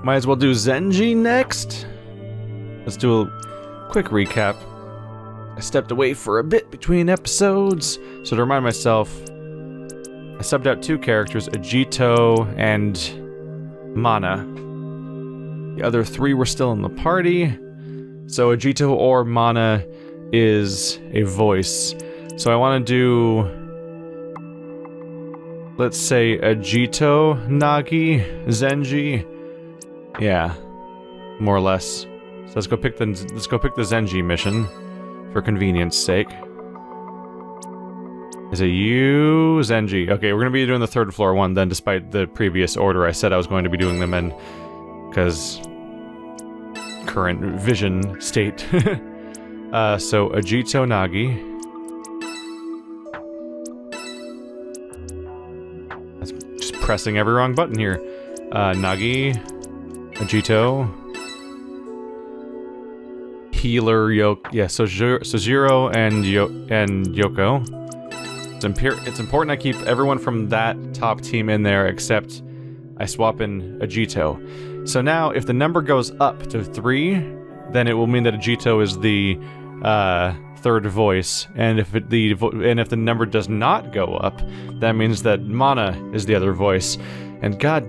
Might as well do Zenji next. Let's do a quick recap. I stepped away for a bit between episodes, so to remind myself, I subbed out 2 characters, Ajito and Mana. The other 3 were still in the party, so Ajito or Mana is a voice. So I want to do, let's say, Ajito, Nagi, Zenji. Yeah, more or less. So let's go pick the Zenji mission for convenience sake. Is it you, Zenji? Okay, we're gonna be doing the 3rd floor one then, despite the previous order I said I was going to be doing them in, because current vision state. So Ajito Nagi. That's just pressing every wrong button here. Nagi, Ajito, healer so Zero and Yoko. It's important I keep everyone from that top team in there, except I swap in Ajito. So now, if the number goes up to 3, then it will mean that Ajito is the 3rd voice, and if the number does not go up, that means that Mana is the other voice. And god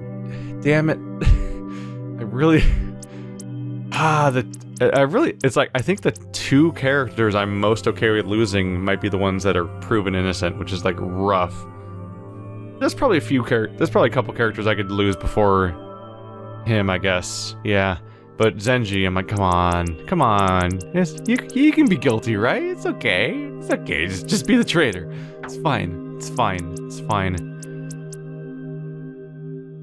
damn it, it's like, I think the 2 characters I'm most okay with losing might be the ones that are proven innocent, which is like rough. There's probably a couple characters I could lose before him, I guess. Yeah. But Zenji, I'm like, come on. Yes, you can be guilty, right? It's okay. Just be the traitor. It's fine.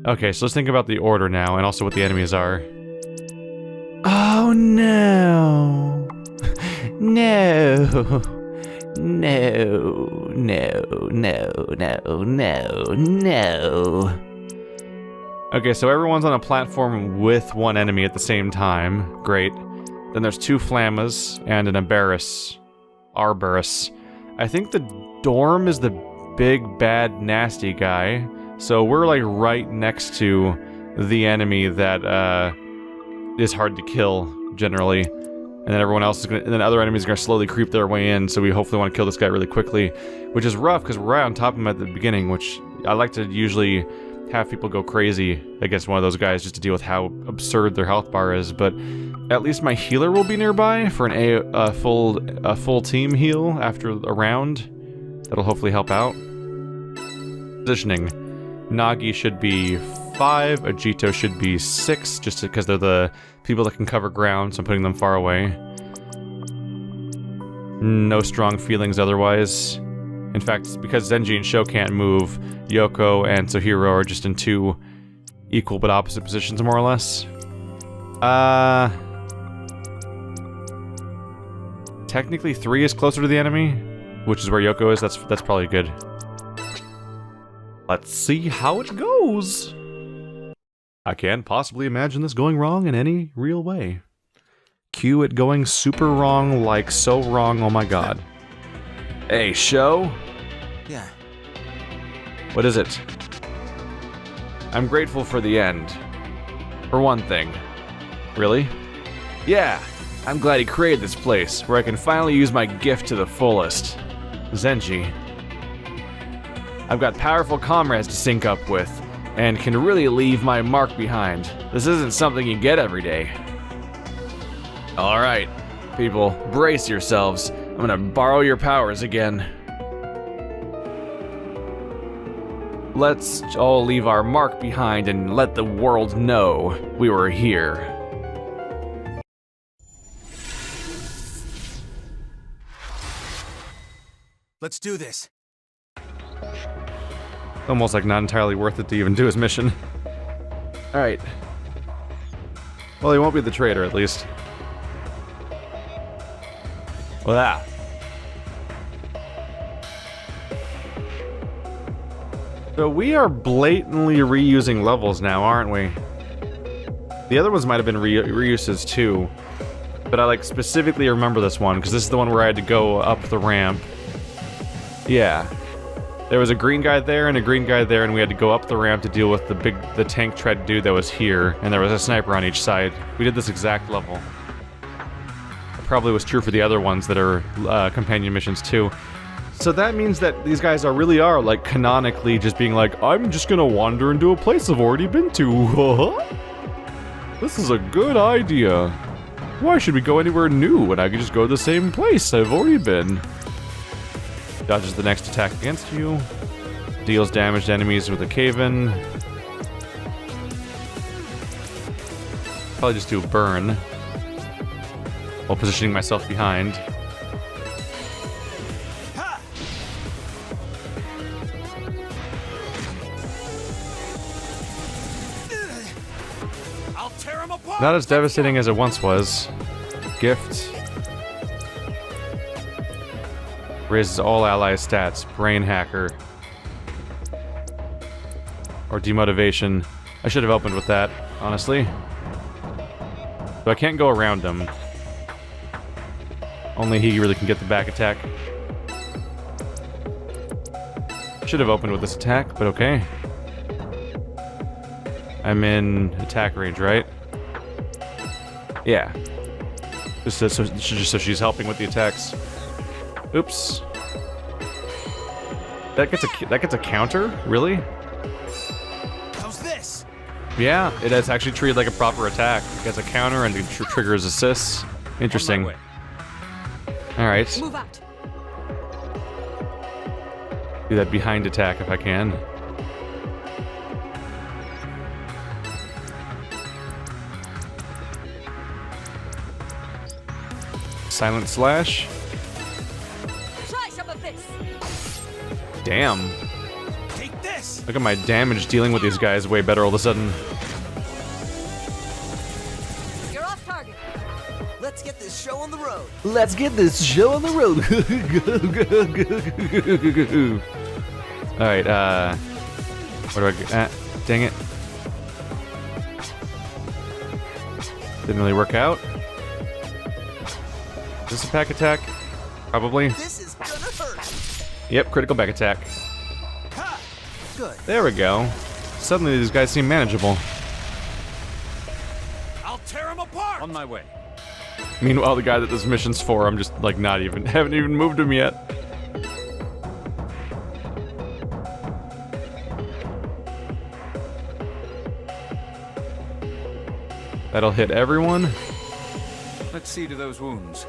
Okay, so let's think about the order now, and also what the enemies are. Oh no. No. Okay, so everyone's on a platform with one enemy at the same time. Great. Then there's 2 Flammas and an Arbarus. I think the Dorm is the big, bad, nasty guy. So we're like right next to the enemy that is hard to kill, generally. And then everyone else is gonna, and then other enemies are gonna slowly creep their way in, so we hopefully want to kill this guy really quickly. Which is rough, because we're right on top of him at the beginning, which I like to usually have people go crazy against one of those guys just to deal with how absurd their health bar is, but at least my healer will be nearby for a full team heal after a round. That'll hopefully help out. Positioning. Nagi should be 5, Ajito should be 6, just because they're the people that can cover ground, so I'm putting them far away. No strong feelings otherwise. In fact, because Zenji and Sho can't move, Yoko and Sohiro are just in 2 equal but opposite positions, more or less. Technically 3 is closer to the enemy, which is where Yoko is. That's probably good. Let's see how it goes. I can't possibly imagine this going wrong in any real way. Cue it going super wrong, like so wrong, oh my god. Hey, Sho? Yeah. What is it? I'm grateful for the end. For one thing. Really? Yeah, I'm glad he created this place, where I can finally use my gift to the fullest. Zenji. I've got powerful comrades to sync up with, and can really leave my mark behind. This isn't something you get every day. Alright, people, brace yourselves. I'm gonna borrow your powers again. Let's all leave our mark behind and let the world know we were here. Let's do this. Almost like not entirely worth it to even do his mission. Alright. Well, he won't be the traitor, at least. Well, that. So we are blatantly reusing levels now, aren't we? The other ones might have been reuses too. But I like specifically remember this one, because this is the one where I had to go up the ramp. Yeah. There was a green guy there and a green guy there, and we had to go up the ramp to deal with the tank tread dude that was here, and there was a sniper on each side. We did this exact level. It probably was true for the other ones that are companion missions too. So that means that these guys really are, like, canonically just being like, I'm just gonna wander into a place I've already been to. This is a good idea. Why should we go anywhere new when I could just go to the same place I've already been? Dodges the next attack against you. Deals damage to enemies with a cave-in. Probably just do a burn. While positioning myself behind. I'll tear him apart. Not as devastating as it once was. Gift. Raises all ally stats. Brain hacker. Or demotivation. I should have opened with that, honestly. So I can't go around him. Only he really can get the back attack. Should have opened with this attack, but okay. I'm in attack range, right? Yeah. Just so she's helping with the attacks. Oops. That gets a counter? Really? How's this? Yeah, it is actually treated like a proper attack. It gets a counter and it triggers assists. Interesting. Alright. Move out. Do that behind attack if I can. Silent slash. Try some of this. Damn. Take this. Look at my damage dealing with these guys way better all of a sudden. You're off target. Let's get this show on the road. Let's get this show on the road. Alright, where do I go? Dang it. Didn't really work out. Is this a pack attack? Probably. This is gonna hurt. Yep, critical back attack. Ha! Good. There we go. Suddenly these guys seem manageable. I'll tear him apart. On my way. Meanwhile, the guy that this mission's for, I'm just like haven't even moved him yet. That'll hit everyone. Let's see to those wounds.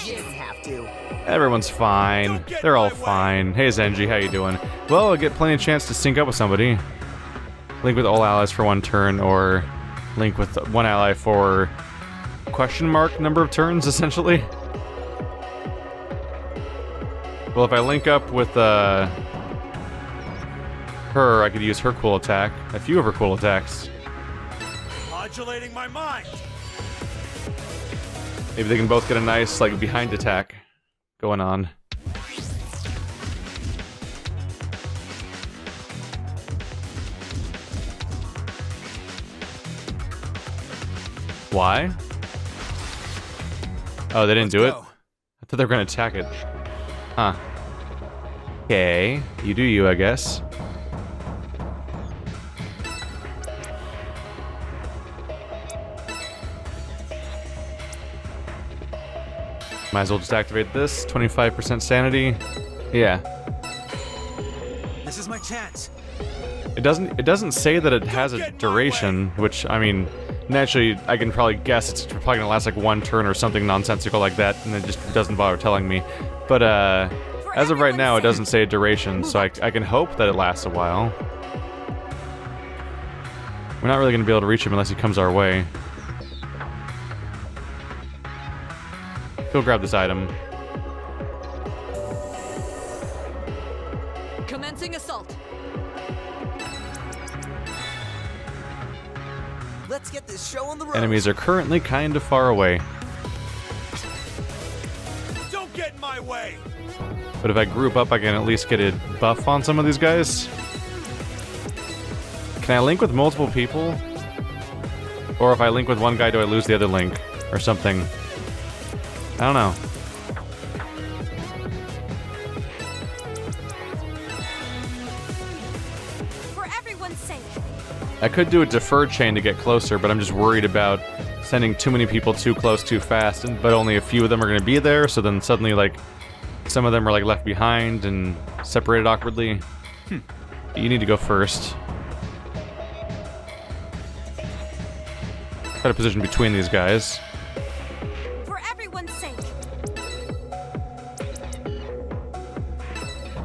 You didn't have to. Everyone's fine. They're all fine. Hey Zenji, how you doing? Well, I get plenty of chance to sync up with somebody. Link with all allies for one turn, or link with one ally for question mark number of turns, essentially. Well, if I link up with her, I could use her cool attack. A few of her cool attacks. Modulating my mind. Maybe they can both get a nice, like, behind attack going on. Why? Oh, they didn't do it? I thought they were gonna attack it. Huh. Okay, you do you, I guess. Might as well just activate this. 25% sanity. Yeah. This is my chance. It doesn't say that it has a duration, which, I mean, naturally, I can probably guess it's probably gonna last like one turn or something nonsensical like that, and it just doesn't bother telling me. But, as of right now, it doesn't say a duration, so I can hope that it lasts a while. We're not really gonna be able to reach him unless he comes our way. Go grab this item. Commencing assault. Let's get this show on the road. Enemies are currently kind of far away. Don't get in my way. But if I group up, I can at least get a buff on some of these guys. Can I link with multiple people? Or if I link with one guy, do I lose the other link? Or something? I don't know. I could do a deferred chain to get closer, but I'm just worried about sending too many people too close too fast, but only a few of them are going to be there, so then suddenly, like, some of them are, like, left behind and separated awkwardly. You need to go first. Try to position between these guys. For everyone's sake.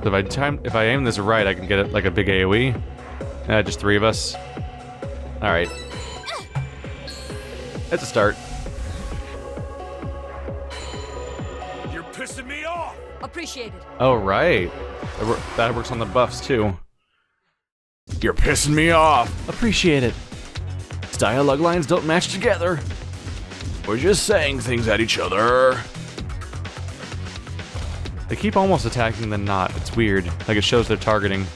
If I aim this right, I can get it like a big AoE. Just 3 of us. Alright. That's a start. You're pissing me off! Appreciated. Oh, right. That works on the buffs, too. You're pissing me off. Appreciate it. Dialogue lines don't match together. We're just saying things at each other. They keep almost attacking then not. It's weird. Like it shows they're targeting.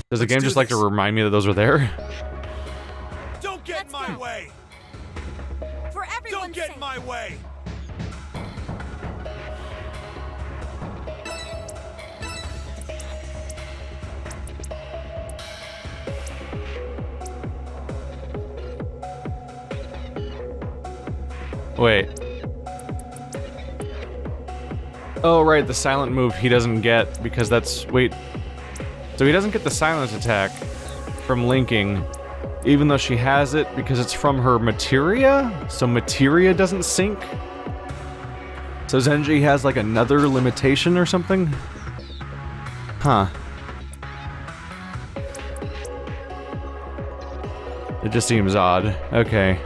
Does the game just like to remind me that those are there? Don't get in my way! For everyone's Don't get sake. in my way! Wait. Oh, right, the silent move he doesn't get because that's... Wait. So he doesn't get the silent attack from linking, even though she has it because it's from her materia? So materia doesn't sync? So Zenji has like another limitation or something? Huh. It just seems odd. Okay.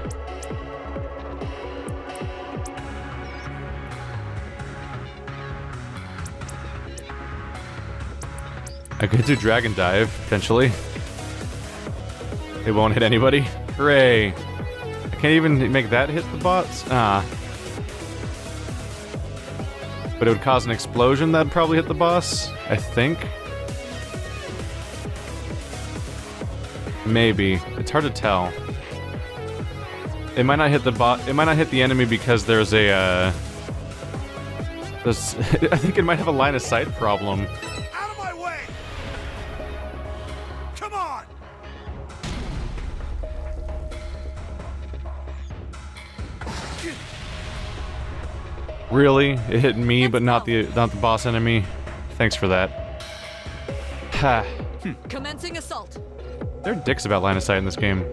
I could do Dragon Dive, potentially. It won't hit anybody. Hooray! I can't even make that hit the bots? Ah. But it would cause an explosion that'd probably hit the boss, I think. Maybe. It's hard to tell. It might not hit the bot. It might not hit the enemy because there's a, I think it might have a line of sight problem. Out of my way! Come on! Really? It hit me, but not the boss enemy? Thanks for that. Ha. Commencing assault. They're dicks about line of sight in this game.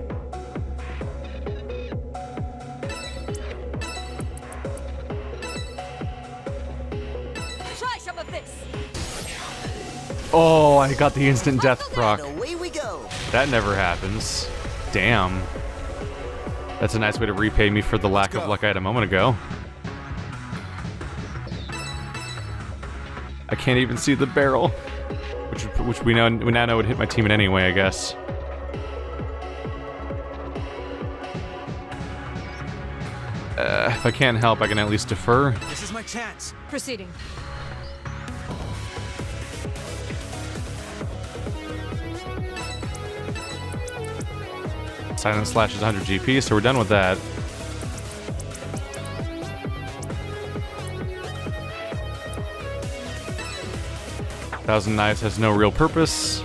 Try some of this. Oh, I got the instant death proc. Away we go! That never happens. Damn. That's a nice way to repay me for the lack of luck I had a moment ago. I can't even see the barrel, which we now know would hit my team in any way, I guess. If I can't help, I can at least defer. This is my chance. Proceeding. Silent Slash is 100 GP, so we're done with that. Thousand Knives has no real purpose.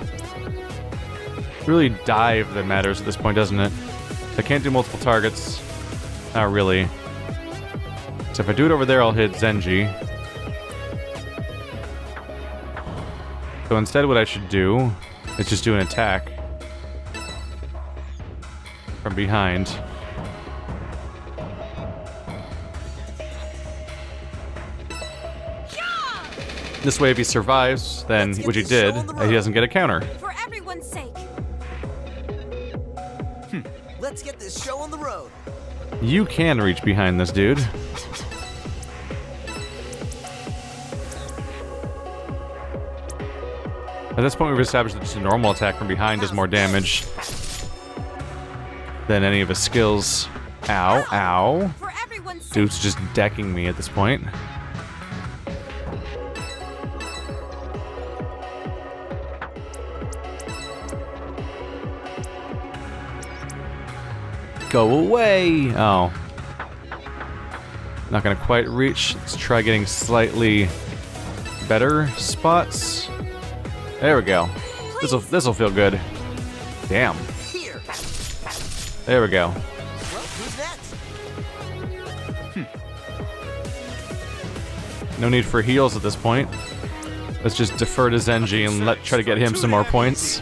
Really dive that matters at this point, doesn't it? I can't do multiple targets. Not really. So if I do it over there, I'll hit Zenji. So instead what I should do is just do an attack from behind. This way, if he survives, then, which he did, he doesn't get a counter. For everyone's sake. Let's get this show on the road. You can reach behind this dude. At this point, we've established that just a normal attack from behind does more damage than any of his skills. Ow, ow. For everyone's sake. Dude's just decking me at this point. Go away! Oh. Not gonna quite reach. Let's try getting slightly better spots. There we go. This'll feel good. Damn. Here. There we go. Well, who's next? No need for heals at this point. Let's just defer to Zenji and try to get him some more points.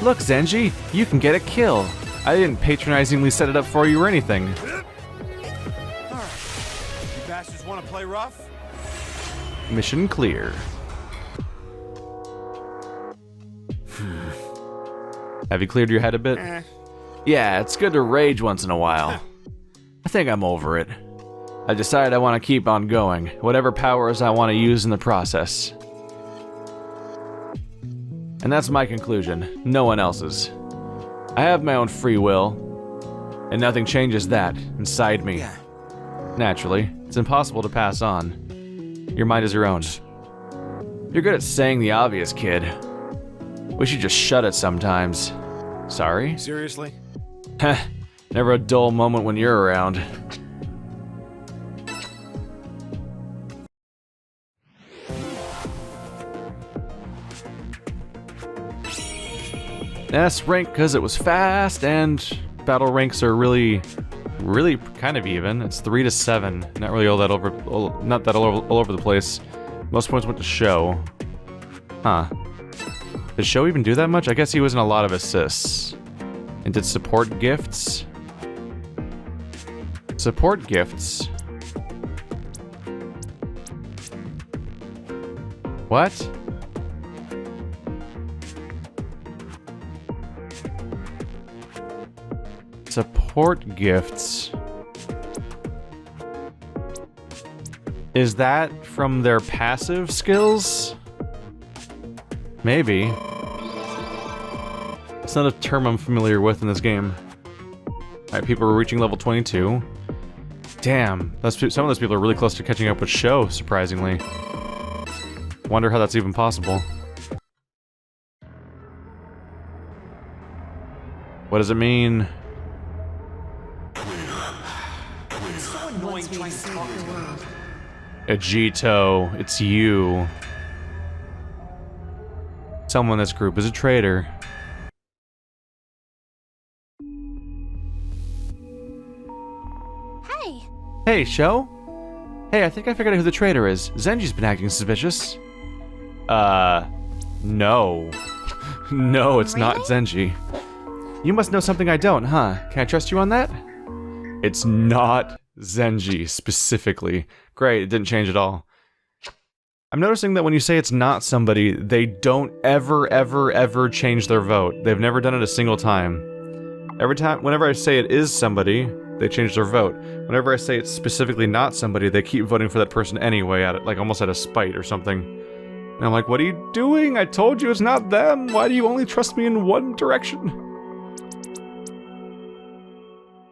Look, Zenji, you can get a kill. I didn't patronizingly set it up for you or anything. Alright. You bastards want to play rough? Mission clear. Have you cleared your head a bit? Yeah, it's good to rage once in a while. I think I'm over it. I decided I want to keep on going, whatever powers I want to use in the process. And that's my conclusion, no one else's. I have my own free will, and nothing changes that inside me. Yeah. Naturally, it's impossible to pass on. Your mind is your own. You're good at saying the obvious, kid. We should just shut it sometimes. Sorry? Seriously? Heh, never a dull moment when you're around. S rank because it was fast, and battle ranks are really kind of even. It's 3 to 7, not really all that all over the place. Most points went to Sho. Huh. Did Sho even do that much? I guess he was in a lot of assists. And did support gifts? Support gifts? What? Support gifts. Is that from their passive skills? Maybe. It's not a term I'm familiar with in this game. Alright, people are reaching level 22. Damn, some of those people are really close to catching up with Sho, surprisingly. Wonder how that's even possible. What does it mean? Agito, it's you. Someone in this group is a traitor. Hey. Hey, Sho? Hey, I think I figured out who the traitor is. Zenji's been acting suspicious. No. No, it's not Zenji. You must know something I don't, huh? Can I trust you on that? It's not Zenji, specifically. Great, it didn't change at all. I'm noticing that when you say it's not somebody, they don't ever change their vote. They've never done it a single time. Whenever I say it is somebody, they change their vote. Whenever I say it's specifically not somebody, they keep voting for that person anyway, almost out of spite or something. And I'm like, what are you doing? I told you it's not them! Why do you only trust me in one direction?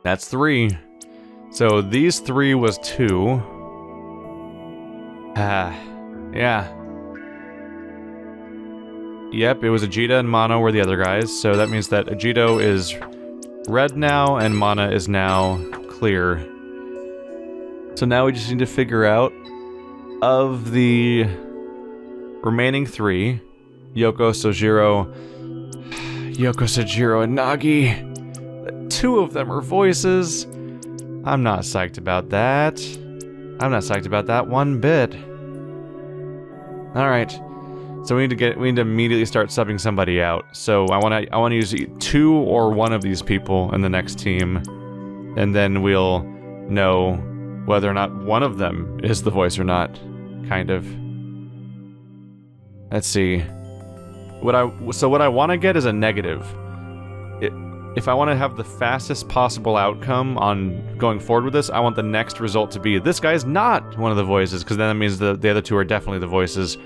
That's 3. So these 3 was 2. Yeah. Yep, it was Agito and Mana were the other guys, so that means that Agito is red now, and Mana is now clear. So now we just need to figure out, of the remaining 3, Yoko, Sojiro, and Nagi, 2 of them are voices. I'm not psyched about that. I'm not psyched about that one bit. Alright. So we need to immediately start subbing somebody out. So I wanna use 2 or 1 of these people in the next team. And then we'll know whether or not one of them is the voice or not. Kind of. Let's see. What I wanna get is a negative. If I want to have the fastest possible outcome on going forward with this, I want the next result to be, this guy's not one of the voices, because then that means the other 2 are definitely the voices.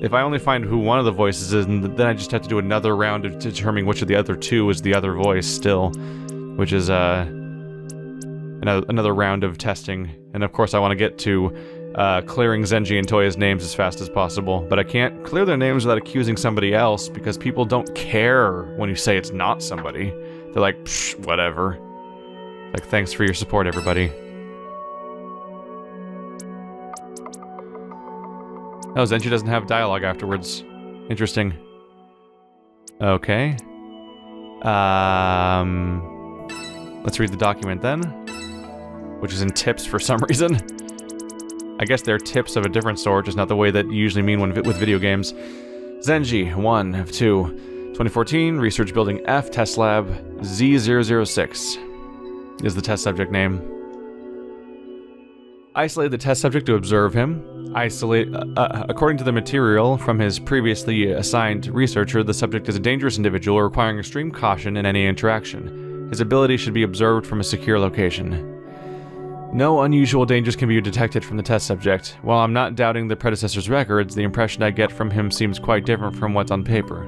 If I only find who one of the voices is, then I just have to do another round of determining which of the other 2 is the other voice still, which is another round of testing. And of course I want to get to clearing Zenji and Toya's names as fast as possible, but I can't clear their names without accusing somebody else, because people don't care when you say it's not somebody. They're like, psh, whatever. Like, thanks for your support, everybody. Oh, Zenji doesn't have dialogue afterwards. Interesting. Okay. Let's read the document then, which is in tips for some reason. I guess they're tips of a different sort, just not the way that you usually mean when with video games. Zenji, 1 of 2. 2014, Research Building F, Test Lab, Z006 is the test subject name. Isolate the test subject to observe him. According to the material from his previously assigned researcher, the subject is a dangerous individual requiring extreme caution in any interaction. His ability should be observed from a secure location. No unusual dangers can be detected from the test subject. While I'm not doubting the predecessor's records, the impression I get from him seems quite different from what's on paper.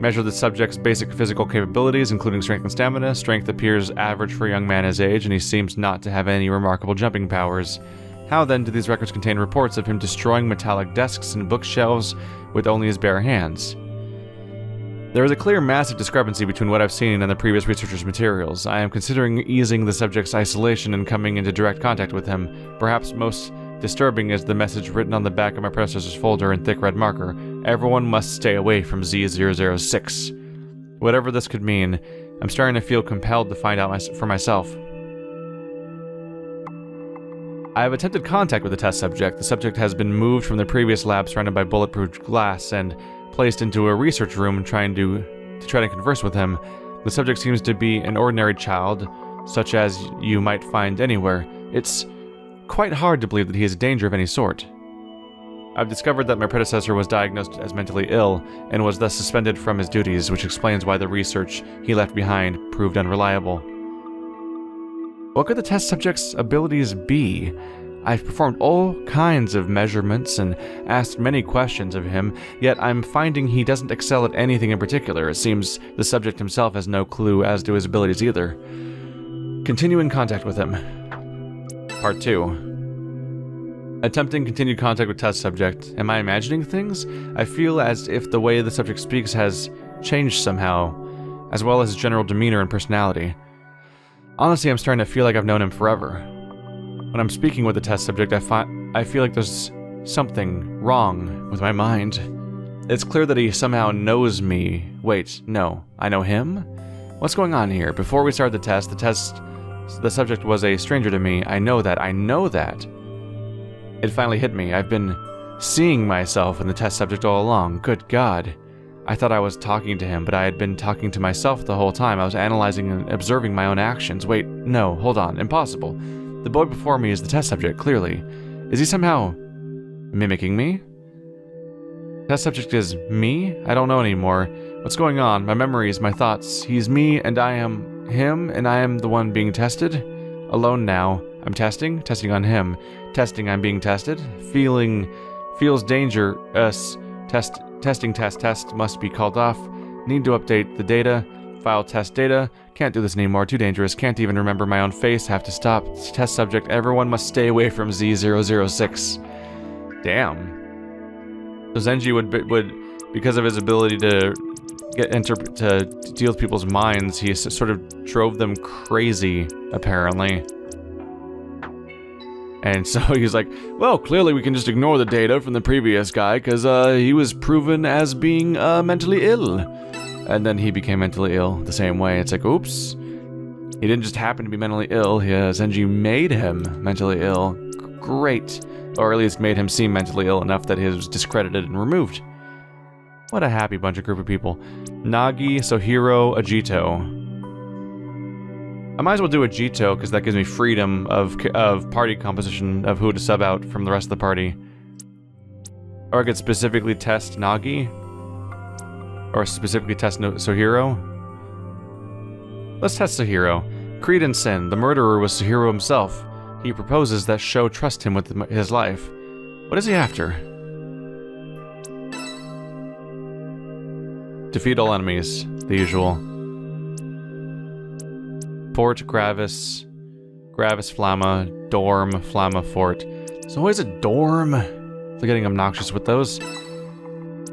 Measure the subject's basic physical capabilities, including strength and stamina. Strength appears average for a young man his age, and he seems not to have any remarkable jumping powers. How then do these records contain reports of him destroying metallic desks and bookshelves with only his bare hands? There is a clear massive discrepancy between what I've seen and the previous researcher's materials. I am considering easing the subject's isolation and coming into direct contact with him. Perhaps most disturbing is the message written on the back of my predecessor's folder in thick red marker. Everyone must stay away from Z006. Whatever this could mean, I'm starting to feel compelled to find out for myself. I have attempted contact with the test subject. The subject has been moved from the previous lab surrounded by bulletproof glass and placed into a research room to try to converse with him. The subject seems to be an ordinary child, such as you might find anywhere. It's quite hard to believe that he is a danger of any sort. I've discovered that my predecessor was diagnosed as mentally ill and was thus suspended from his duties, which explains why the research he left behind proved unreliable. What could the test subject's abilities be? I've performed all kinds of measurements and asked many questions of him, yet I'm finding he doesn't excel at anything in particular. It seems the subject himself has no clue as to his abilities either. Continuing contact with him. Part 2. Attempting continued contact with test subject. Am I imagining things? I feel as if the way the subject speaks has changed somehow, as well as his general demeanor and personality. Honestly, I'm starting to feel like I've known him forever. When I'm speaking with the test subject, I feel like there's something wrong with my mind. It's clear that he somehow knows me. Wait, no, I know him? What's going on here? Before we started the subject was a stranger to me. I know that. It finally hit me. I've been seeing myself in the test subject all along. Good God. I thought I was talking to him, but I had been talking to myself the whole time. I was analyzing and observing my own actions. Wait, no, hold on. Impossible. The boy before me is the test subject, clearly. Is he somehow mimicking me? Test subject is me? I don't know anymore. What's going on? My memories, my thoughts. He's me, and I am him, and I am the one being tested? Alone now. I'm testing on him. Testing, I'm being tested. Feels dangerous. Test must be called off. Need to update the data. File test data. Can't do this anymore. Too dangerous. Can't even remember my own face. Have to stop. Test subject. Everyone must stay away from Z006. Damn. So Zenji would because of his ability to to deal with people's minds, he sort of drove them crazy, apparently. And so he's like, well, clearly we can just ignore the data from the previous guy, because he was proven as being mentally ill. And then he became mentally ill the same way. It's like, oops. He didn't just happen to be mentally ill. Zenji made him mentally ill. Great. Or at least made him seem mentally ill enough that he was discredited and removed. What a happy bunch of group of people. Nagi, Sohiro, Ajito. I might as well do Ajito, because that gives me freedom of party composition of who to sub out from the rest of the party. Or I could specifically test Nagi. Or specifically test Sohiro. Let's test Sohiro. Creed and sin. The murderer was Sohiro himself. He proposes that Sho trust him with his life. What is he after? Defeat all enemies. The usual. Fort, Gravis, Flamma, Dorm, Flamma, Fort. So always a dorm? They're getting obnoxious with those.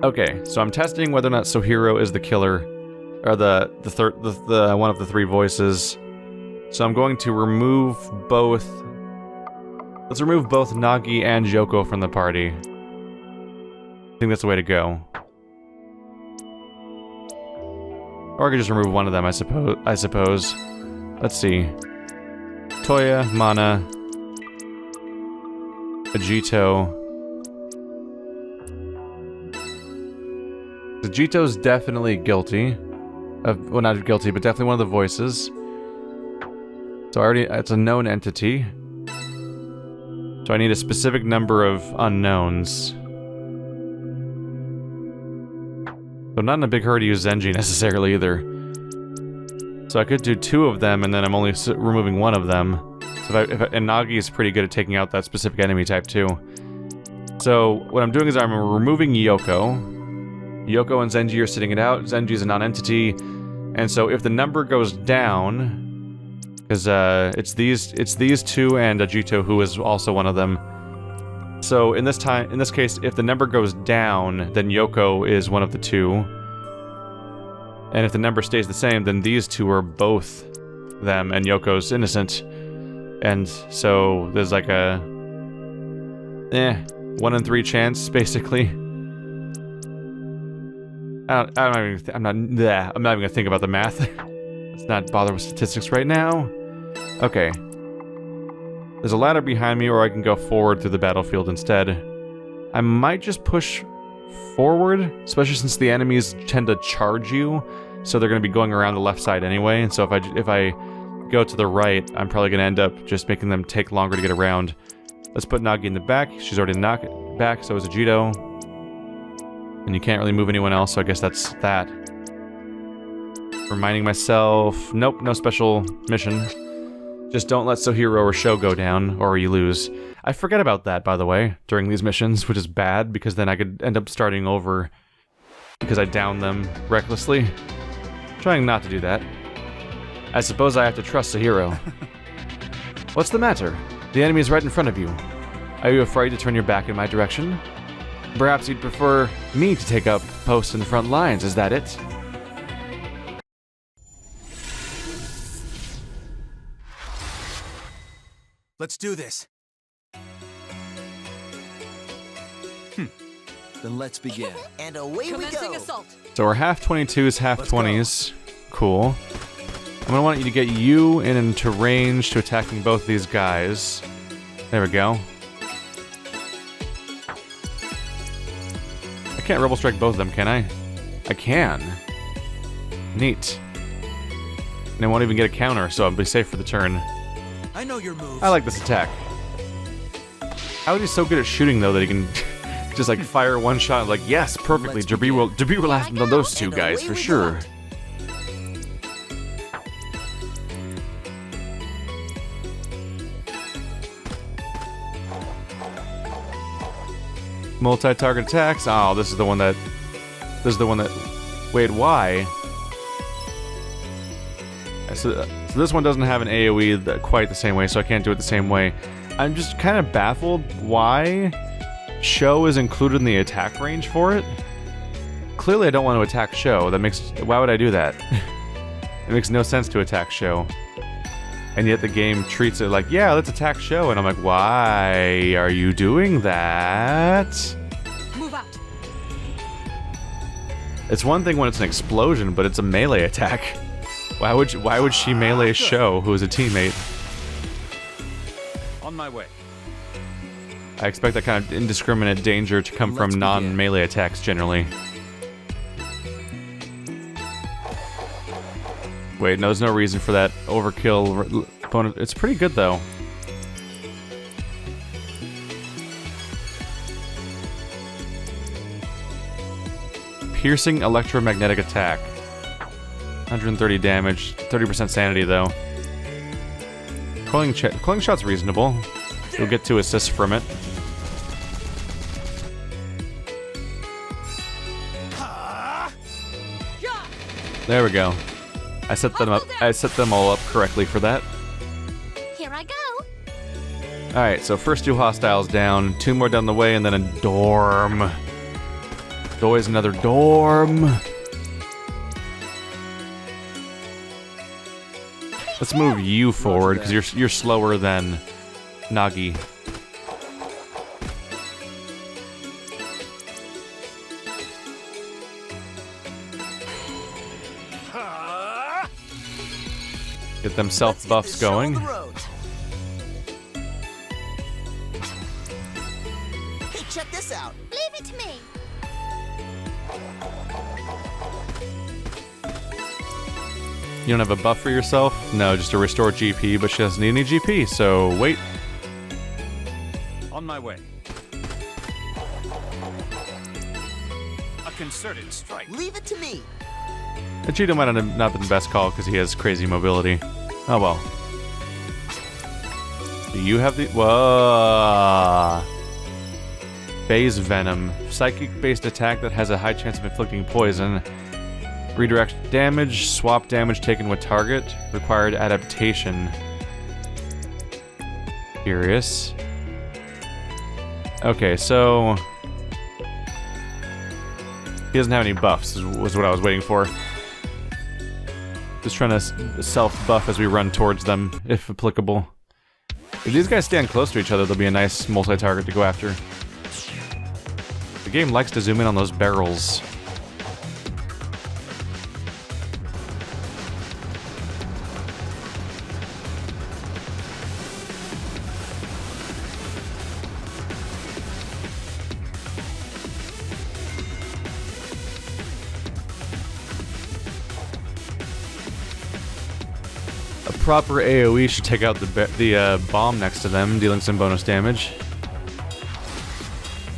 Okay, so I'm testing whether or not Sohiro is the killer, or the one of the three voices. So I'm going to remove both. Let's remove both Nagi and Yoko from the party. think that's the way to go. Or I could just remove one of them, I suppose. Let's see. Toya, Mana, Vegito. Vegito's definitely guilty. Well, not guilty, but definitely one of the voices. So it's a known entity. So I need a specific number of unknowns. So I'm not in a big hurry to use Zenji necessarily either. So I could do 2 of them, and then I'm only removing 1 of them. So and Nagi is pretty good at taking out that specific enemy type too. So what I'm doing is I'm removing Yoko. Yoko and Zenji are sitting it out. Zenji is a non-entity, and so if the number goes down, because it's these 2 and Ajito, who is also one of them. So in this case, if the number goes down, then Yoko is one of the 2, and if the number stays the same, then these 2 are both them, and Yoko's innocent. And so there's like a 1 in 3 chance, basically. I'm not even gonna think about the math. Let's not bother with statistics right now. Okay. There's a ladder behind me, or I can go forward through the battlefield instead. I might just push forward, especially since the enemies tend to charge you, so they're gonna be going around the left side anyway. And so if I go to the right, I'm probably gonna end up just making them take longer to get around. Let's put Nagi in the back. She's already knocked back, so is Ajito. And you can't really move anyone else, so I guess that's that. Reminding myself... Nope, no special mission. Just don't let Sohiro or Sho go down, or you lose. I forget about that, by the way, during these missions, which is bad, because then I could end up starting over because I downed them recklessly. Trying not to do that. I suppose I have to trust Sohiro. What's the matter? The enemy is right in front of you. Are you afraid to turn your back in my direction? Perhaps you'd prefer me to take up posts in the front lines, is that it? Let's do this. Then let's begin. And away we Commencing go. assault. So we're half 22s, half Let's go. 20s. Cool. I'm gonna want you to get you into range to attacking both these guys. There we go. I can't Rebel Strike both of them, can I? I can. Neat. And I won't even get a counter, so I'll be safe for the turn. I know your moves. I like this attack. How is he so good at shooting, though, that he can just, like, fire one shot? Like, yes, perfectly. Derby will last on those 2 guys, for sure. Multi-target attacks. Oh, this is the one that... Wait, why? So this one doesn't have an AoE quite the same way, so I can't do it the same way. I'm just kind of baffled why Sho is included in the attack range for it. Clearly I don't want to attack Sho. Why would I do that? It makes no sense to attack Sho. And yet the game treats it like, yeah, let's attack Sho. And I'm like, why are you doing that? Move out. It's one thing when it's an explosion, but it's a melee attack. Why would she melee Sho, who is a teammate? On my way. I expect that kind of indiscriminate danger to come from non-melee attacks generally. Wait, no, there's no reason for that overkill opponent. It's pretty good, though. Piercing electromagnetic attack. 130 damage, 30% sanity, though. Coiling shot's reasonable. You'll get 2 assists from it. There we go. I set them up. I set them all up correctly for that. Here I go. All right, so first 2 hostiles down, 2 more down the way, and then a dorm. There's always another dorm. Let's move you forward because you're slower than Nagi. Get them Let's self get buffs this show on going. the road. Hey, check this out. Leave it to me. You don't have a buff for yourself? No, just to restore GP, but she doesn't need any GP, so wait. On my way. A concerted strike. Leave it to me. Cheetah might have not been the best call because he has crazy mobility. Oh well. Do you have the... Whoa. Phase Venom. Psychic-based attack that has a high chance of inflicting poison. Redirect damage, swap damage taken with target. Required adaptation. Curious. Okay, so... He doesn't have any buffs, was what I was waiting for. Just trying to self-buff as we run towards them, if applicable. If these guys stand close to each other, they'll be a nice multi-target to go after. The game likes to zoom in on those barrels. Proper AoE should take out the bomb next to them, dealing some bonus damage,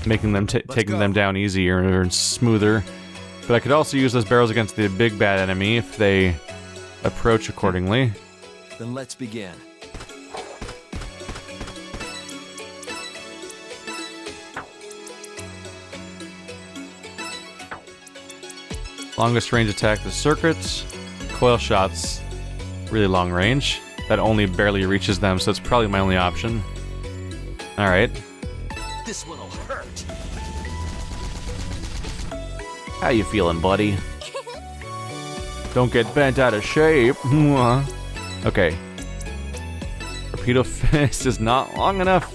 making them taking them down easier and smoother. But I could also use those barrels against the big bad enemy if they approach accordingly. Then let's begin. Longest range attack, the circuits, coil shots. Really long range. That only barely reaches them, so it's probably my only option. Alright. This one'll hurt. How you feeling, buddy? Don't get bent out of shape. Okay. Torpedo fist is not long enough.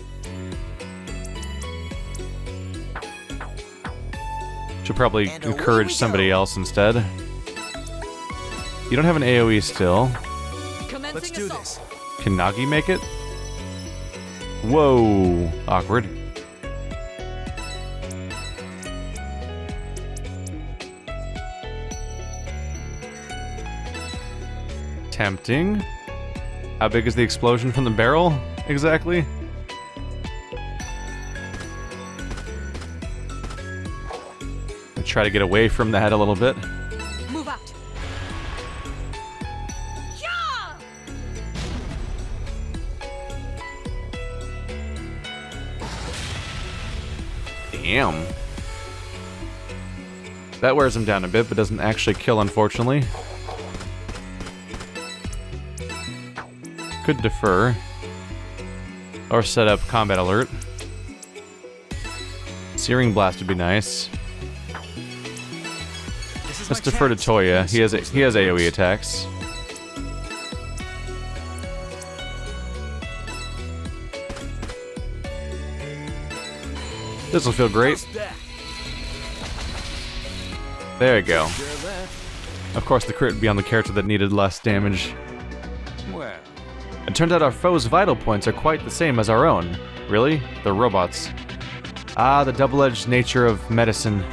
Should probably encourage somebody else instead. You don't have an AoE still. Let's do this. Can Nagi make it? Whoa. Awkward. Tempting. How big is the explosion from the barrel, exactly? I try to get away from that a little bit. Move out. Yeah! Damn. That wears him down a bit, but doesn't actually kill, unfortunately. Could defer. Or set up combat alert. Searing Blast would be nice. Let's defer to Toya. He has AoE attacks. This will feel great. There you go. Of course, the crit would be on the character that needed less damage. Well, It turns out our foes' vital points are quite the same as our own. Really? They're robots. Ah, the double-edged nature of medicine.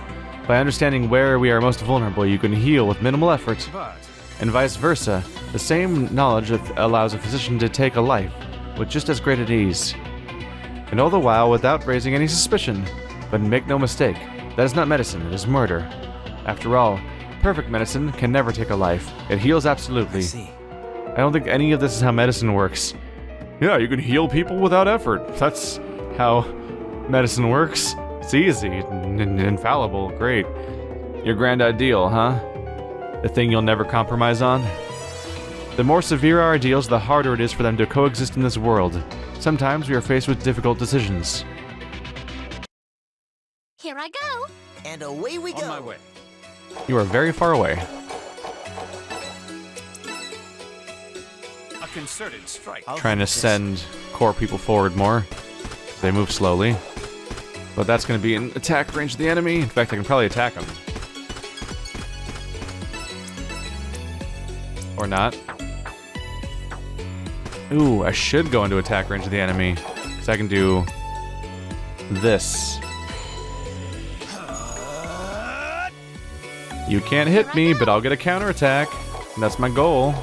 By understanding where we are most vulnerable, you can heal with minimal effort. but And vice versa. The same knowledge allows a physician to take a life with just as great at ease. And all the while without raising any suspicion. But make no mistake, that is not medicine, it is murder. After all, perfect medicine can never take a life. It heals absolutely. I see. I don't think any of this is how medicine works. Yeah, you can heal people without effort. That's how medicine works. It's easy, infallible, great. Your grand ideal, huh? The thing you'll never compromise on? The more severe our ideals, the harder it is for them to coexist in this world. Sometimes we are faced with difficult decisions. Here I go. And away we go. on my way. You are very far away. A concerted strike. I'll Trying to handle this. send core people forward more. They move slowly. But that's going to be in attack range of the enemy. In fact, I can probably attack them. Or not. Ooh, I should go into attack range of the enemy. Because I can do this. You can't hit me, but I'll get a counterattack. And that's my goal.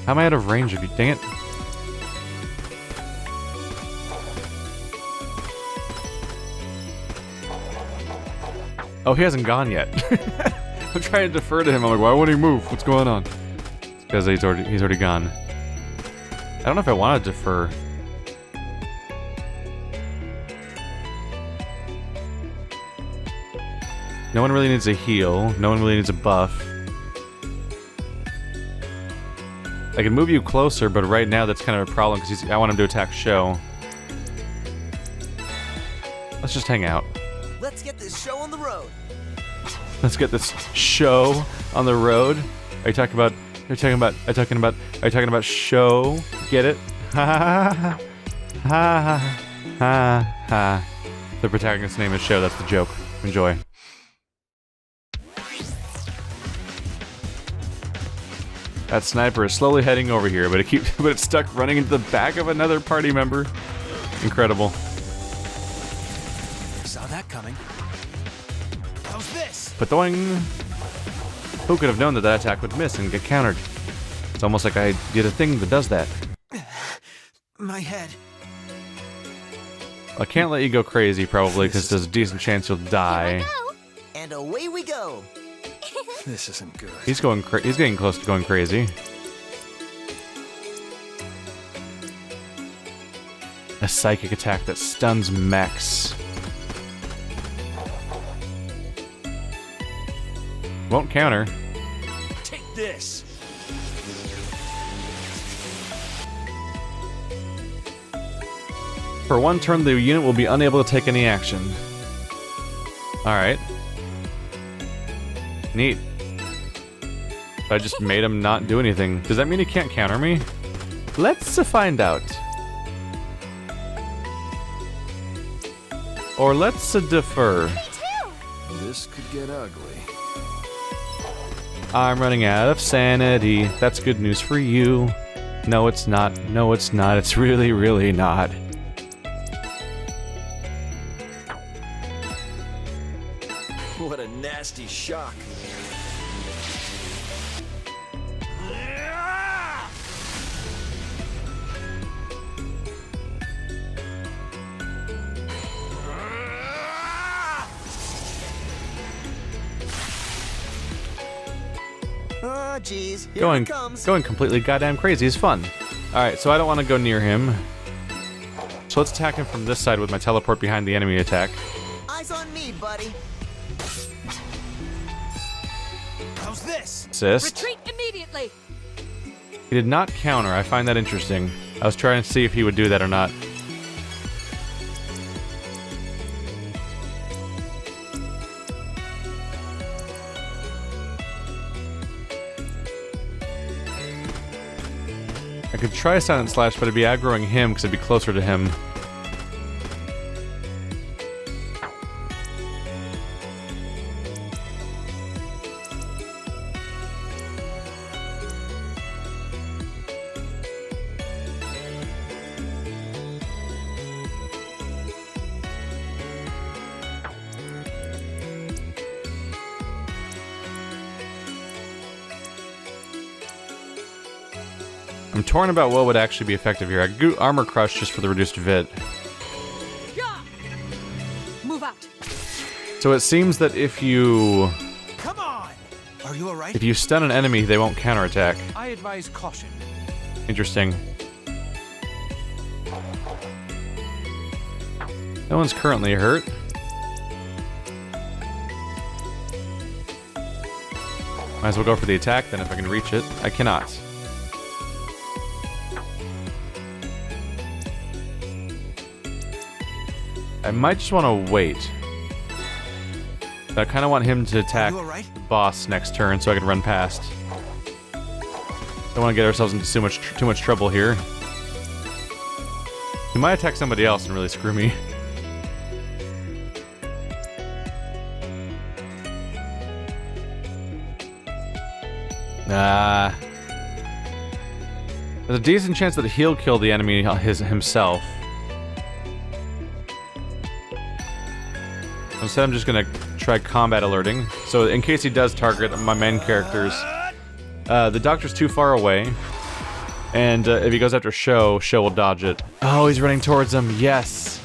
How am I out of range of you? Dang it. Oh, he hasn't gone yet. I'm trying to defer to him. I'm like, why won't he move? What's going on? It's because he's already gone. I don't know if I want to defer. No one really needs a heal. No one really needs a buff. I can move you closer, but right now that's kind of a problem because I want him to attack Sho. Let's just hang out. Let's get this show on the road. Let's get this show on the road. Are you talking about? Are you talking about Sho? Get it? Ha ha ha ha ha ha. The protagonist's name is Sho. That's the joke. Enjoy. That sniper is slowly heading over here, but it's stuck running into the back of another party member. Incredible. Saw that coming. How's this? Ba-doing! Who could have known that that attack would miss and get countered? It's almost like I did a thing that does that. My head. I can't let you go crazy, probably, because there's a decent chance you'll die. And away we go. This isn't good. He's getting close to going crazy. A psychic attack that stuns mechs. Won't counter. Take this. For one turn, the unit will be unable to take any action. Alright. Neat. I just made him not do anything. Does that mean he can't counter me? Let's find out. Or let's defer. This could get ugly. I'm running out of sanity. That's good news for you. No, it's not. No, it's not. It's really, really not. What a nasty shock. Oh, jeez. Here it comes. Going completely goddamn crazy is fun. Alright, so I don't want to go near him. So let's attack him from this side with my teleport behind the enemy attack. Eyes on me, buddy. How's this? Assist. Retreat immediately. He did not counter. I find that interesting. I was trying to see if he would do that or not. I could try Silent Slash, but it'd be aggroing him because it'd be closer to him. I'm torn about what would actually be effective here. I could do Armor Crush just for the reduced VIT. Yeah. Move out. So it seems that if you Come on. Are you alright? if you stun an enemy, they won't counterattack. I advise caution. Interesting. No one's currently hurt. Might as well go for the attack then if I can reach it. I cannot. I might just want to wait. I kind of want him to attack the boss next turn so I can run past. Don't want to get ourselves into too much trouble here. He might attack somebody else and really screw me. There's a decent chance that he'll kill the enemy himself. Instead, I'm just gonna try combat alerting. So in case he does target my main characters, the doctor's too far away. And if he goes after Sho will dodge it. Oh, he's running towards him. Yes.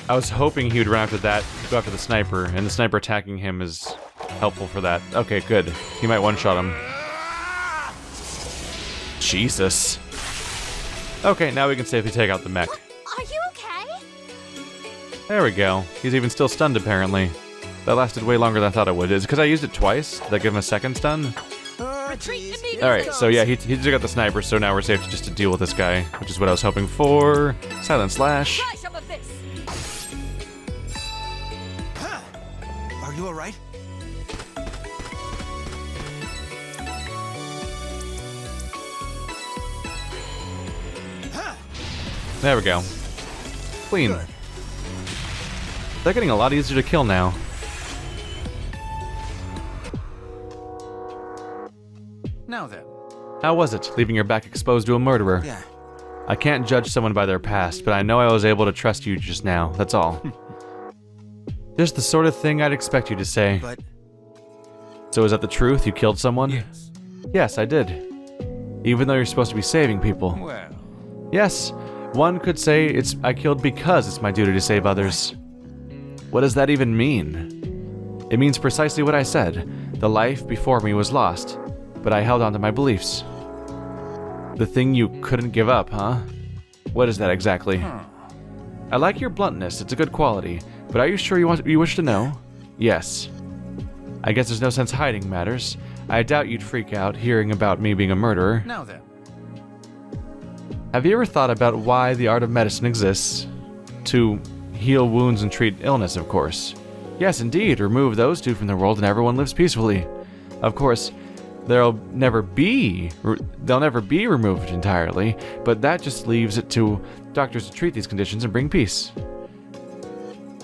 I was hoping he would run after that, go after the sniper, and the sniper attacking him is helpful for that. Okay, good. He might one-shot him. Jesus. Okay, now we can safely take out the mech. Are you okay? There we go. He's even still stunned, apparently. That lasted way longer than I thought it would. Is it because I used it twice? Did that give him a second stun? Retreat immediately. Alright, so yeah, he just got the sniper, so now we're safe just to deal with this guy, which is what I was hoping for. Silent slash. Try some of this. Are you alright? There we go. Clean. Good. They're getting a lot easier to kill now. Now then. How was it, leaving your back exposed to a murderer? Yeah. I can't judge someone by their past, but I know I was able to trust you just now, that's all. Just the sort of thing I'd expect you to say. But So is that the truth? You killed someone? Yes. Yes, I did. Even though you're supposed to be saving people. Well. Yes, one could say I killed because it's my duty to save others. What does that even mean? It means precisely what I said. The life before me was lost, but I held on to my beliefs. The thing you couldn't give up, huh? What is that exactly? I like your bluntness, it's a good quality, but are you sure you wish to know? Yes. I guess there's no sense hiding matters. I doubt you'd freak out hearing about me being a murderer. Now then. Have you ever thought about why the art of medicine exists? To heal wounds and treat illness, of course. Yes, indeed, remove those two from the world and everyone lives peacefully. Of course, they'll never be removed entirely, but that just leaves it to doctors to treat these conditions and bring peace.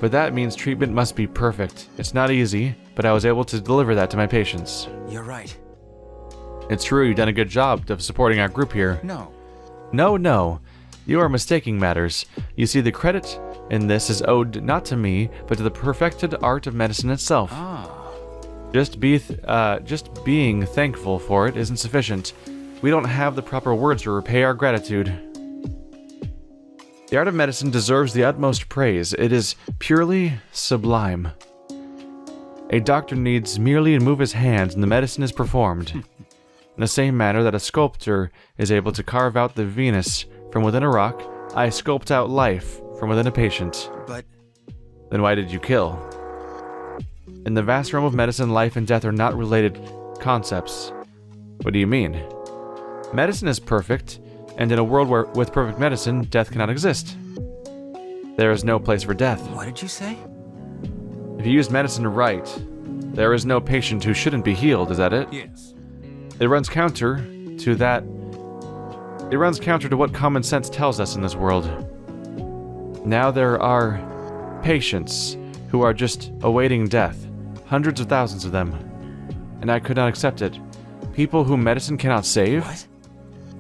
But that means treatment must be perfect. It's not easy, but I was able to deliver that to my patients. you're right. It's true, you've done a good job of supporting our group here. No. No. You are mistaking matters. You see, the credit in this is owed not to me, but to the perfected art of medicine itself. Ah. Just being thankful for it isn't sufficient. We don't have the proper words to repay our gratitude. The art of medicine deserves the utmost praise. It is purely sublime. A doctor needs merely to move his hands and the medicine is performed. In the same manner that a sculptor is able to carve out the Venus from within a rock, I sculpt out life from within a patient. But Then why did you kill? In the vast realm of medicine, life and death are not related concepts. What do you mean? Medicine is perfect, and in a world where, with perfect medicine, death cannot exist. There is no place for death. what did you say? If you use medicine right, there is no patient who shouldn't be healed, is that it? Yes. It runs counter to that. It runs counter to what common sense tells us in this world. Now there are patients who are just awaiting death, hundreds of thousands of them, and I could not accept it. People whom medicine cannot save? What?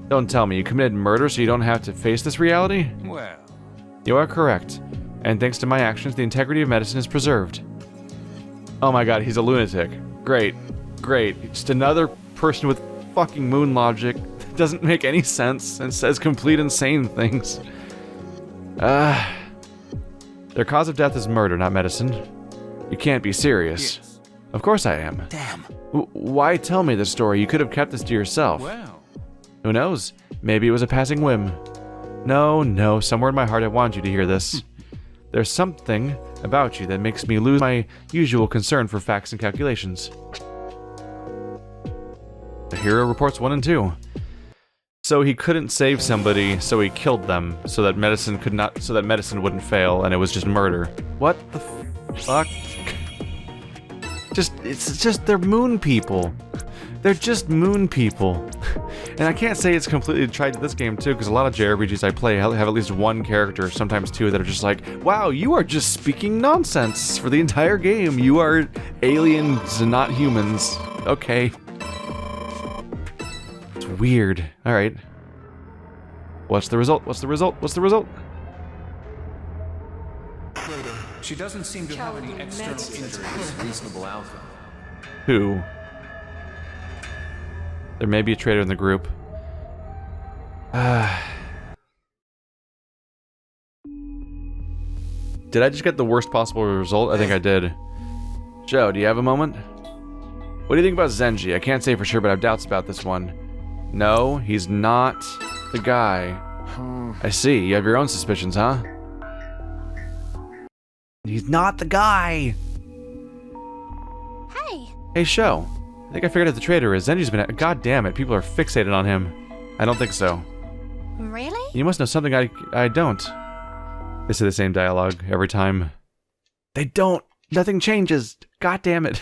Don't tell me you committed murder so you don't have to face this reality? Well. You are correct, and thanks to my actions, the integrity of medicine is preserved. Oh my god, he's a lunatic. Great. Just another person with fucking moon logic that doesn't make any sense and says complete insane things. Their cause of death is murder, not medicine. You can't be serious. Yes. Of course I am. Damn. Why tell me this story? You could have kept this to yourself. Well. Who knows? Maybe it was a passing whim. No, somewhere in my heart I want you to hear this. There's something about you that makes me lose my usual concern for facts and calculations. The hero reports 1 and 2. So he couldn't save somebody, so he killed them, so that medicine wouldn't fail, and it was just murder. What the fuck? It's just they're moon people. They're just moon people. And I can't say it's completely tried to this game too, because a lot of JRPGs I play have at least one character, sometimes two, that are just like, wow, you are just speaking nonsense for the entire game. You are aliens and not humans. Okay. It's weird. Alright. What's the result? What's the result? What's the result? She doesn't seem to have any external injuries. Reasonable outcome. Who? There may be a traitor in the group. Did I just get the worst possible result? I think I did. Joe, do you have a moment? What do you think about Zenji? I can't say for sure, but I have doubts about this one. No, he's not the guy. I see. You have your own suspicions, huh? He's not the guy! Hey. Hey, Sho. I think I figured out the traitor is. Zenji's been... God damn it, people are fixated on him. I don't think so. Really? You must know something I don't. They say the same dialogue every time. They don't! Nothing changes! God damn it.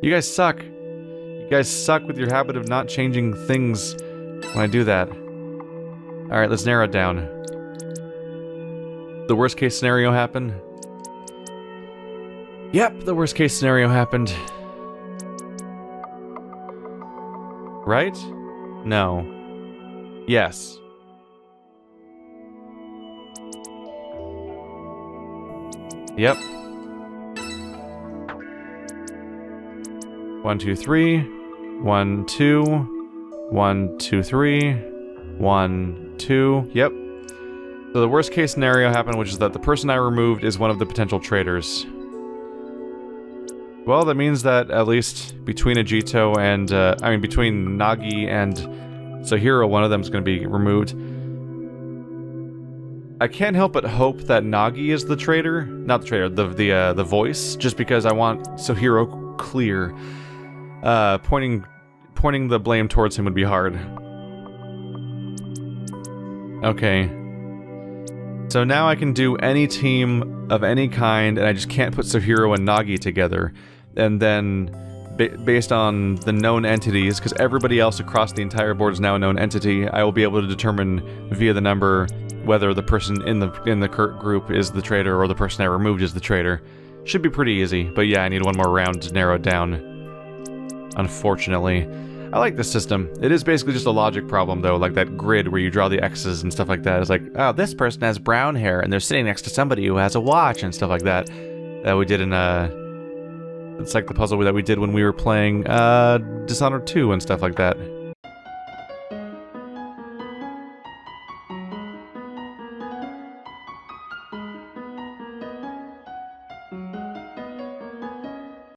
You guys suck. You guys suck with your habit of not changing things when I do that. Alright, let's narrow it down. The worst case scenario happened? Yep, the worst case scenario happened. Right? No. Yes. Yep. 1, 2, 3. 1, 2. 1, 2, 3. 1, 2. Yep. So the worst case scenario happened, which is that the person I removed is one of the potential traitors. Well, that means that at least between Ajito and, between Nagi and Sohiro, one of them is going to be removed. I can't help but hope that Nagi is the traitor. Not the traitor, the voice, just because I want Sohiro clear. Pointing the blame towards him would be hard. Okay. So now I can do any team of any kind, and I just can't put Sohiro and Nagi together. And then, based on the known entities, because everybody else across the entire board is now a known entity, I will be able to determine via the number whether the person in the group is the traitor or the person I removed is the traitor. Should be pretty easy, but yeah, I need one more round to narrow it down. Unfortunately. I like this system. It is basically just a logic problem, though, like that grid where you draw the X's and stuff like that. It's like, oh, this person has brown hair, and they're sitting next to somebody who has a watch, and stuff like that. That we did in, it's like the puzzle that we did when we were playing, Dishonored 2 and stuff like that.